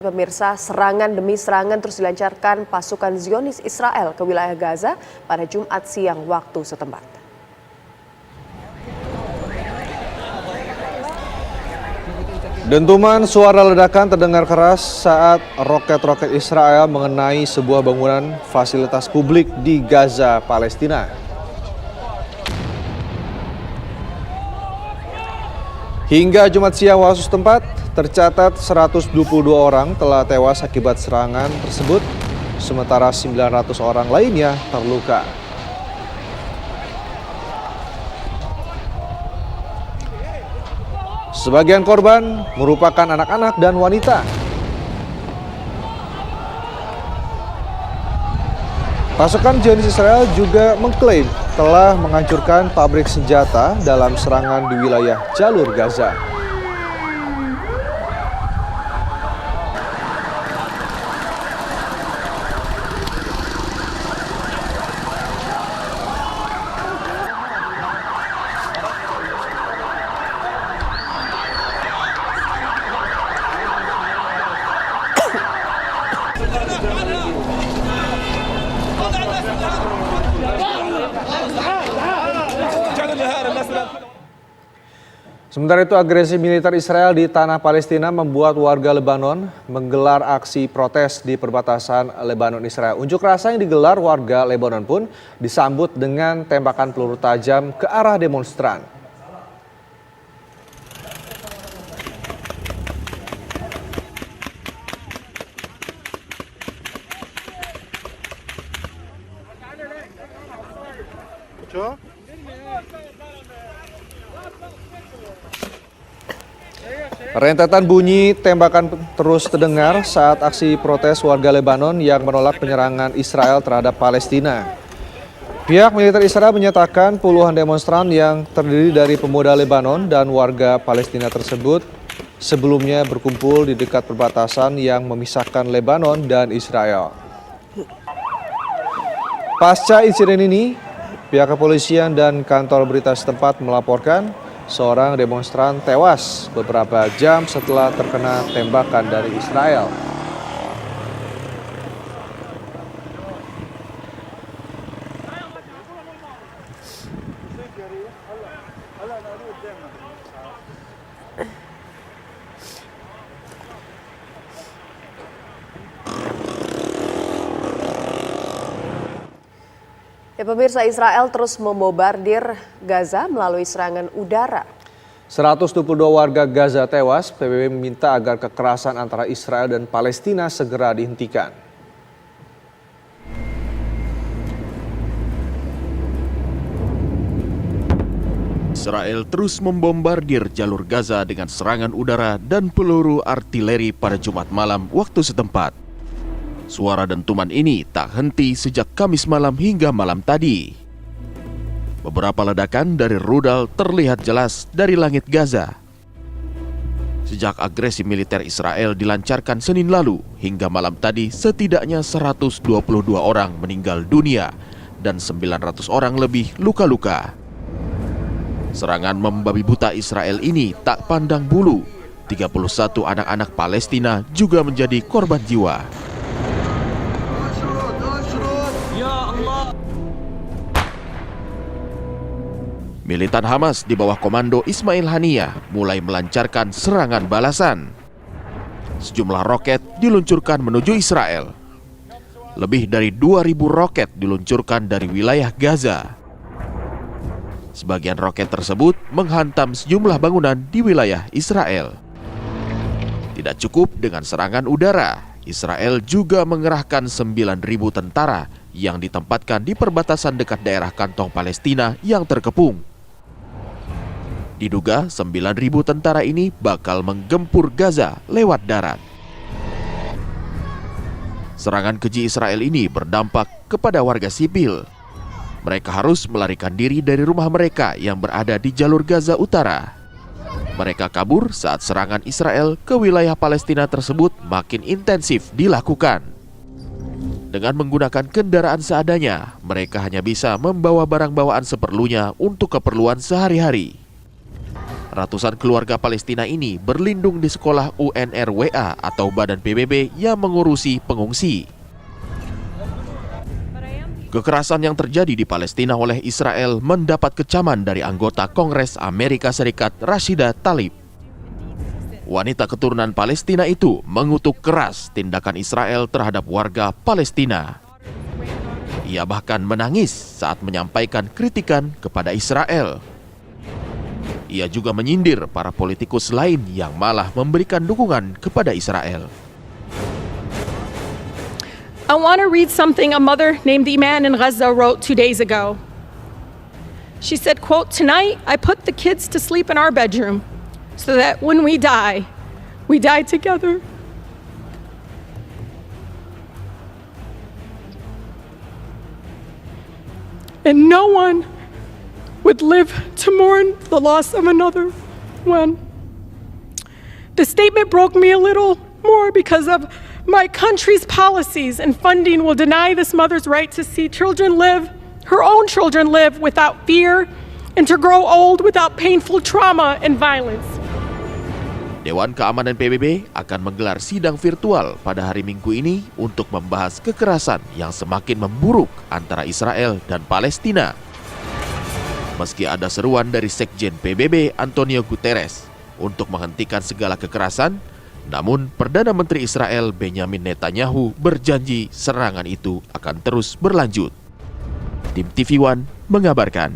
Pemirsa, serangan demi serangan terus dilancarkan pasukan Zionis Israel ke wilayah Gaza pada Jumat siang waktu setempat. Dentuman suara ledakan terdengar keras saat roket-roket Israel mengenai sebuah bangunan fasilitas publik di Gaza, Palestina. Hingga Jumat siang waktu setempat, tercatat 122 orang telah tewas akibat serangan tersebut, sementara 900 orang lainnya terluka. Sebagian korban merupakan anak-anak dan wanita. Pasukan Zionis Israel juga mengklaim telah menghancurkan pabrik senjata dalam serangan di wilayah jalur Gaza. Sementara itu, agresi militer Israel di tanah Palestina membuat warga Lebanon menggelar aksi protes di perbatasan Lebanon-Israel. Unjuk rasa yang digelar warga Lebanon pun disambut dengan tembakan peluru tajam ke arah demonstran. Rentetan bunyi tembakan terus terdengar saat aksi protes warga Lebanon yang menolak penyerangan Israel terhadap Palestina. Pihak militer Israel menyatakan puluhan demonstran yang terdiri dari pemuda Lebanon dan warga Palestina tersebut sebelumnya berkumpul di dekat perbatasan yang memisahkan Lebanon dan Israel. Pasca insiden ini, pihak kepolisian dan kantor berita setempat melaporkan seorang demonstran tewas beberapa jam setelah terkena tembakan dari Israel. Pemirsa, Israel terus membombardir Gaza melalui serangan udara. 122 warga Gaza tewas, PBB meminta agar kekerasan antara Israel dan Palestina segera dihentikan. Israel terus membombardir jalur Gaza dengan serangan udara dan peluru artileri pada Jumat malam waktu setempat. Suara dentuman ini tak henti sejak Kamis malam hingga malam tadi. Beberapa ledakan dari rudal terlihat jelas dari langit Gaza. Sejak agresi militer Israel dilancarkan Senin lalu hingga malam tadi, setidaknya 122 orang meninggal dunia dan 900 orang lebih luka-luka. Serangan membabi buta Israel ini tak pandang bulu. 31 anak-anak Palestina juga menjadi korban jiwa. Militan Hamas di bawah komando Ismail Haniyah mulai melancarkan serangan balasan. Sejumlah roket diluncurkan menuju Israel. Lebih dari 2.000 roket diluncurkan dari wilayah Gaza. Sebagian roket tersebut menghantam sejumlah bangunan di wilayah Israel. Tidak cukup dengan serangan udara, Israel juga mengerahkan 9.000 tentara yang ditempatkan di perbatasan dekat daerah kantong Palestina yang terkepung. Diduga 9.000 tentara ini bakal menggempur Gaza lewat darat. Serangan keji Israel ini berdampak kepada warga sipil. Mereka harus melarikan diri dari rumah mereka yang berada di jalur Gaza Utara. Mereka kabur saat serangan Israel ke wilayah Palestina tersebut makin intensif dilakukan. Dengan menggunakan kendaraan seadanya, mereka hanya bisa membawa barang bawaan seperlunya untuk keperluan sehari-hari. Ratusan keluarga Palestina ini berlindung di sekolah UNRWA atau Badan PBB yang mengurusi pengungsi. Kekerasan yang terjadi di Palestina oleh Israel mendapat kecaman dari anggota Kongres Amerika Serikat Rashida Tlaib. Wanita keturunan Palestina itu mengutuk keras tindakan Israel terhadap warga Palestina. Ia bahkan menangis saat menyampaikan kritikan kepada Israel. Ia juga menyindir para politikus lain yang malah memberikan dukungan kepada Israel. I want to read something a mother named Iman in Gaza wrote 2 days ago. She said, quote, "Tonight I put the kids to sleep in our bedroom so that when we die together." And no one would live to mourn the loss of another one. The statement broke me a little more because of my country's policies and funding will deny this mother's right to see her own children live without fear and to grow old without painful trauma and violence. Dewan Keamanan PBB akan menggelar sidang virtual pada hari Minggu ini untuk membahas kekerasan yang semakin memburuk antara Israel dan Palestina. Meski ada seruan dari Sekjen PBB Antonio Guterres untuk menghentikan segala kekerasan, namun Perdana Menteri Israel Benjamin Netanyahu berjanji serangan itu akan terus berlanjut. Tim TV One mengabarkan.